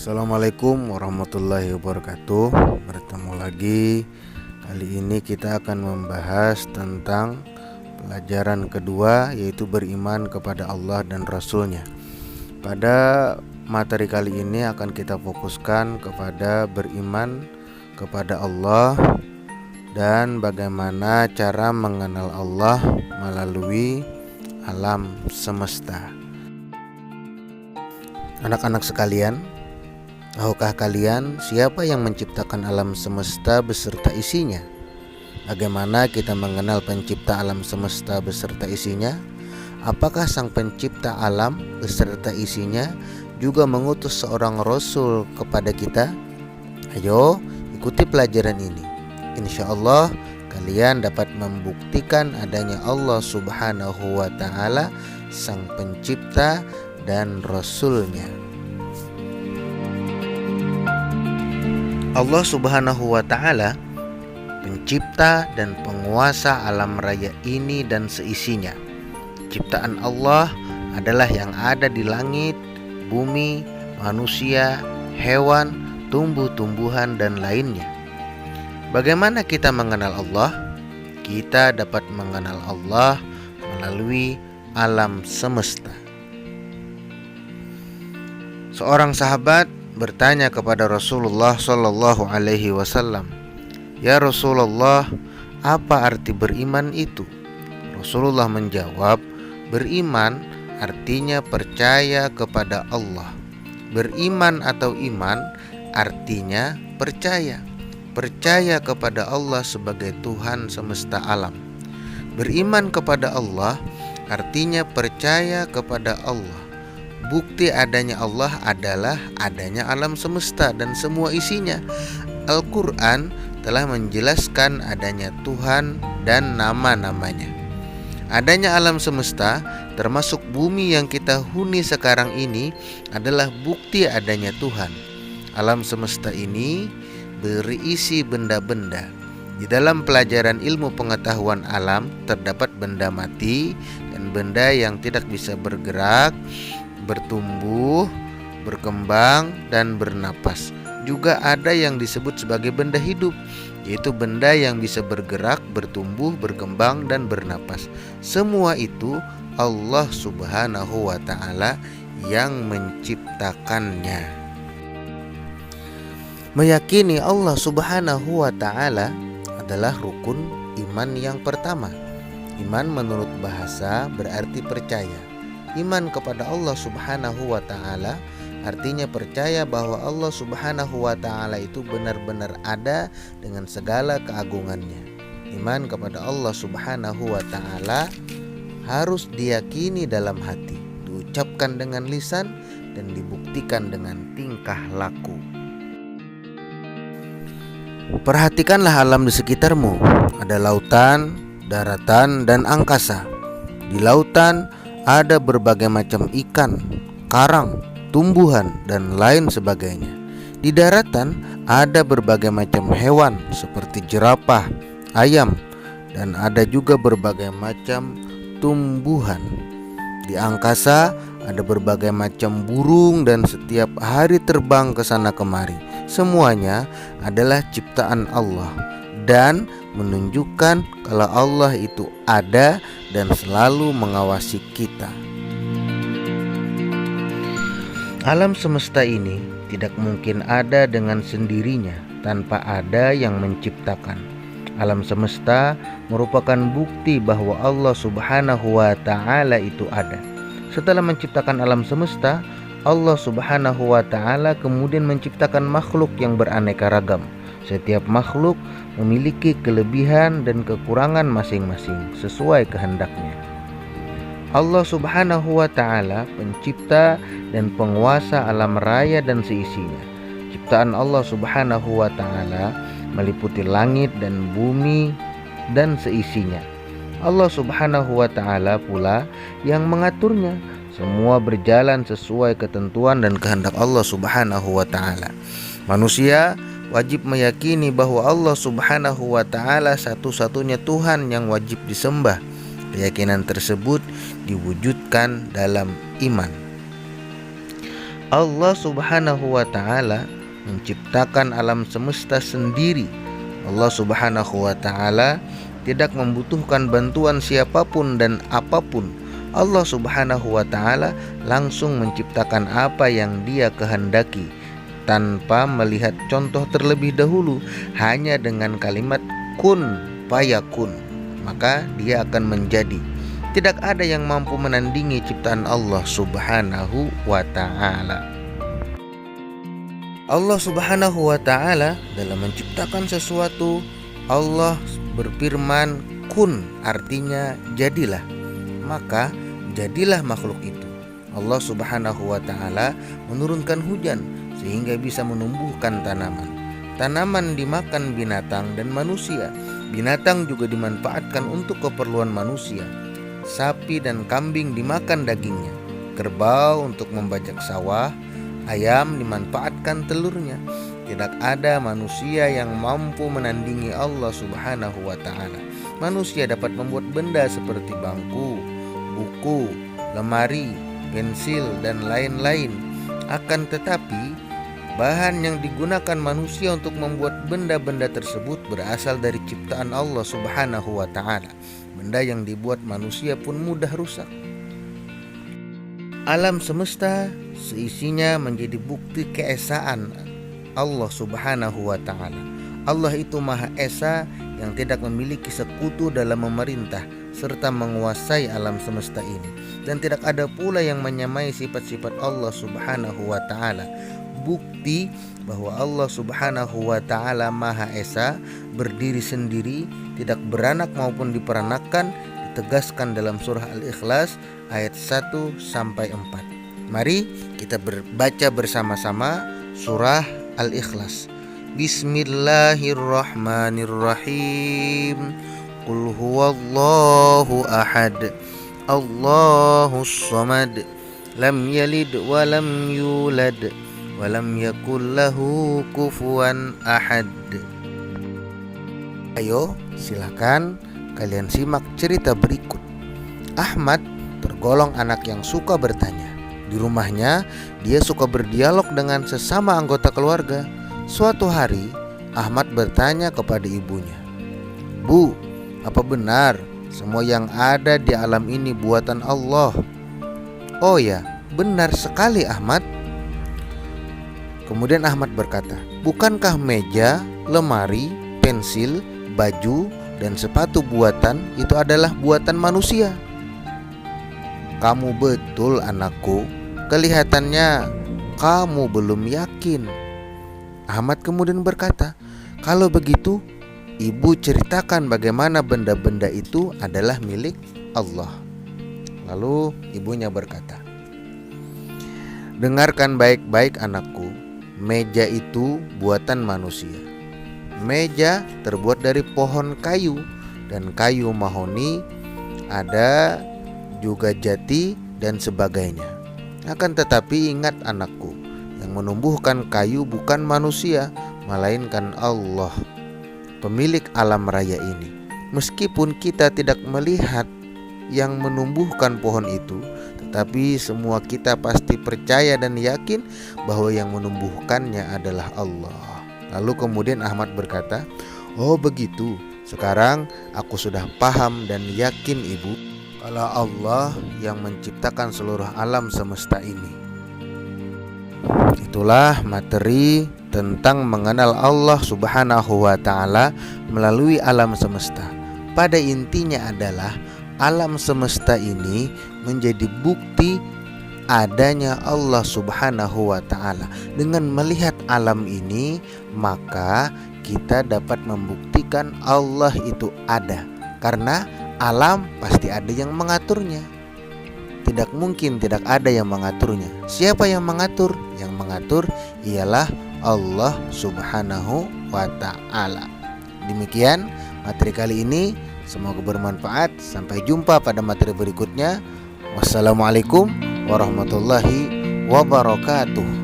Assalamualaikum warahmatullahi wabarakatuh. Bertemu lagi. Kali ini kita akan membahas tentang pelajaran kedua, yaitu beriman kepada Allah dan Rasul-Nya. Pada materi kali ini akan kita fokuskan kepada beriman kepada Allah dan bagaimana cara mengenal Allah melalui alam semesta. Anak-anak sekalian, tahukah kalian siapa yang menciptakan alam semesta beserta isinya? Bagaimana kita mengenal pencipta alam semesta beserta isinya? Apakah sang pencipta alam beserta isinya juga mengutus seorang rasul kepada kita? Ayo ikuti pelajaran ini. Insya Allah kalian dapat membuktikan adanya Allah Subhanahu wa Ta'ala, sang pencipta dan Rasul-Nya. Allah Subhanahu wa Ta'ala pencipta dan penguasa alam raya ini dan seisinya. Ciptaan Allah adalah yang ada di langit, bumi, manusia, hewan, tumbuh-tumbuhan, dan lainnya. Bagaimana kita mengenal Allah? Kita dapat mengenal Allah melalui alam semesta. Seorang sahabat bertanya kepada Rasulullah Shallallahu Alaihi Wasallam, "Ya Rasulullah, apa arti beriman itu?" Rasulullah menjawab, "Beriman artinya percaya kepada Allah." Beriman atau iman artinya percaya. Percaya kepada Allah sebagai Tuhan semesta alam. Beriman kepada Allah artinya percaya kepada Allah. Bukti adanya Allah adalah adanya alam semesta dan semua isinya. Al-Quran telah menjelaskan adanya Tuhan dan nama-namanya. Adanya alam semesta, termasuk bumi yang kita huni sekarang ini, adalah bukti adanya Tuhan. Alam semesta ini berisi benda-benda. Di dalam pelajaran ilmu pengetahuan alam terdapat benda mati dan benda yang tidak bisa bergerak, bertumbuh, berkembang, dan bernapas. Juga ada yang disebut sebagai benda hidup, yaitu benda yang bisa bergerak, bertumbuh, berkembang, dan bernapas. Semua itu Allah Subhanahu wa Ta'ala yang menciptakannya. Meyakini Allah Subhanahu wa Ta'ala adalah rukun iman yang pertama. Iman menurut bahasa berarti percaya. Iman kepada Allah Subhanahu wa Ta'ala artinya percaya bahwa Allah Subhanahu wa Ta'ala itu benar-benar ada dengan segala keagungannya. Iman kepada Allah Subhanahu wa Ta'ala harus diyakini dalam hati, diucapkan dengan lisan, dan dibuktikan dengan tingkah laku. Perhatikanlah alam di sekitarmu. Ada lautan, daratan, dan angkasa. Di lautan ada berbagai macam ikan, karang, tumbuhan, dan lain sebagainya. Di daratan ada berbagai macam hewan seperti jerapah, ayam, dan ada juga berbagai macam tumbuhan. Di angkasa ada berbagai macam burung dan setiap hari terbang ke sana kemari. Semuanya adalah ciptaan Allah dan menunjukkan kalau Allah itu ada dan selalu mengawasi kita. Alam semesta ini tidak mungkin ada dengan sendirinya tanpa ada yang menciptakan. Alam semesta merupakan bukti bahwa Allah Subhanahu wa Ta'ala itu ada. Setelah menciptakan alam semesta, Allah Subhanahu wa Ta'ala kemudian menciptakan makhluk yang beraneka ragam. Setiap makhluk memiliki kelebihan dan kekurangan masing-masing sesuai kehendaknya. Allah Subhanahu wa Ta'ala pencipta dan penguasa alam raya dan seisinya. Ciptaan Allah Subhanahu wa Ta'ala meliputi langit dan bumi dan seisinya. Allah Subhanahu wa Ta'ala pula yang mengaturnya. Semua berjalan sesuai ketentuan dan kehendak Allah Subhanahu wa Ta'ala. Manusia wajib meyakini bahwa Allah Subhanahu wa Ta'ala satu-satunya Tuhan yang wajib disembah. Keyakinan tersebut diwujudkan dalam iman. Allah Subhanahu wa ta'ala menciptakan alam semesta sendiri. Allah Subhanahu wa ta'ala tidak membutuhkan bantuan siapapun dan apapun. Allah Subhanahu wa ta'ala langsung menciptakan apa yang Dia kehendaki tanpa melihat contoh terlebih dahulu. Hanya dengan kalimat kun fayakun, maka dia akan menjadi. Tidak ada yang mampu menandingi ciptaan Allah Subhanahu wa ta'ala. Allah Subhanahu wa ta'ala dalam menciptakan sesuatu, Allah berfirman kun, artinya jadilah. Maka jadilah makhluk itu. Allah Subhanahu wa ta'ala menurunkan hujan sehingga bisa menumbuhkan tanaman. Tanaman dimakan binatang dan manusia. Binatang juga dimanfaatkan untuk keperluan manusia. Sapi dan kambing dimakan dagingnya. Kerbau untuk membajak sawah. Ayam dimanfaatkan telurnya. Tidak ada manusia yang mampu menandingi Allah Subhanahu wa ta'ala. Manusia dapat membuat benda seperti bangku, buku, lemari, pensil, dan lain-lain. Akan tetapi bahan yang digunakan manusia untuk membuat benda-benda tersebut berasal dari ciptaan Allah Subhanahu wa ta'ala. Benda yang dibuat manusia pun mudah rusak. Alam semesta seisinya menjadi bukti keesaan Allah Subhanahu wa ta'ala. Allah itu Maha Esa yang tidak memiliki sekutu dalam memerintah serta menguasai alam semesta ini. Dan tidak ada pula yang menyamai sifat-sifat Allah Subhanahu wa ta'ala. Bukti bahwa Allah Subhanahu wa ta'ala Maha Esa, berdiri sendiri, tidak beranak maupun diperanakkan, ditegaskan dalam surah Al-Ikhlas ayat 1-4. Mari kita baca bersama-sama surah Al-Ikhlas. Bismillahirrahmanirrahim. Qul huwallahu ahad, Allahus samad, lam yalid wa lam yulad, walam yakul lahu kufuwan ahad. Ayo, silakan kalian simak cerita berikut. Ahmad tergolong anak yang suka bertanya. Di rumahnya, dia suka berdialog dengan sesama anggota keluarga. Suatu hari, Ahmad bertanya kepada ibunya, "Bu, apa benar semua yang ada di alam ini buatan Allah?" "Oh ya, benar sekali Ahmad." Kemudian Ahmad berkata, "Bukankah meja, lemari, pensil, baju, dan sepatu buatan itu adalah buatan manusia?" "Kamu betul anakku, kelihatannya kamu belum yakin." Ahmad kemudian berkata, "Kalau begitu, ibu ceritakan bagaimana benda-benda itu adalah milik Allah." Lalu ibunya berkata, "Dengarkan baik-baik anakku. Meja itu buatan manusia. Meja terbuat dari pohon kayu dan kayu mahoni, ada juga jati dan sebagainya. Akan tetapi ingat anakku, yang menumbuhkan kayu bukan manusia, melainkan Allah, pemilik alam raya ini. Meskipun kita tidak melihat yang menumbuhkan pohon itu, tetapi semua kita pasti percaya dan yakin bahwa yang menumbuhkannya adalah Allah." Lalu kemudian Ahmad berkata, "Oh begitu, sekarang aku sudah paham dan yakin ibu, kalau Allah yang menciptakan seluruh alam semesta ini." Itulah materi tentang mengenal Allah Subhanahu wa ta'ala melalui alam semesta. Pada intinya adalah alam semesta ini menjadi bukti adanya Allah Subhanahu wa ta'ala. Dengan melihat alam ini, maka kita dapat membuktikan Allah itu ada. Karena alam pasti ada yang mengaturnya. Tidak mungkin tidak ada yang mengaturnya. Siapa yang mengatur? Yang mengatur ialah Allah Subhanahu wa ta'ala. Demikian materi kali ini, semoga bermanfaat. Sampai jumpa pada materi berikutnya. Wassalamualaikum warahmatullahi wabarakatuh.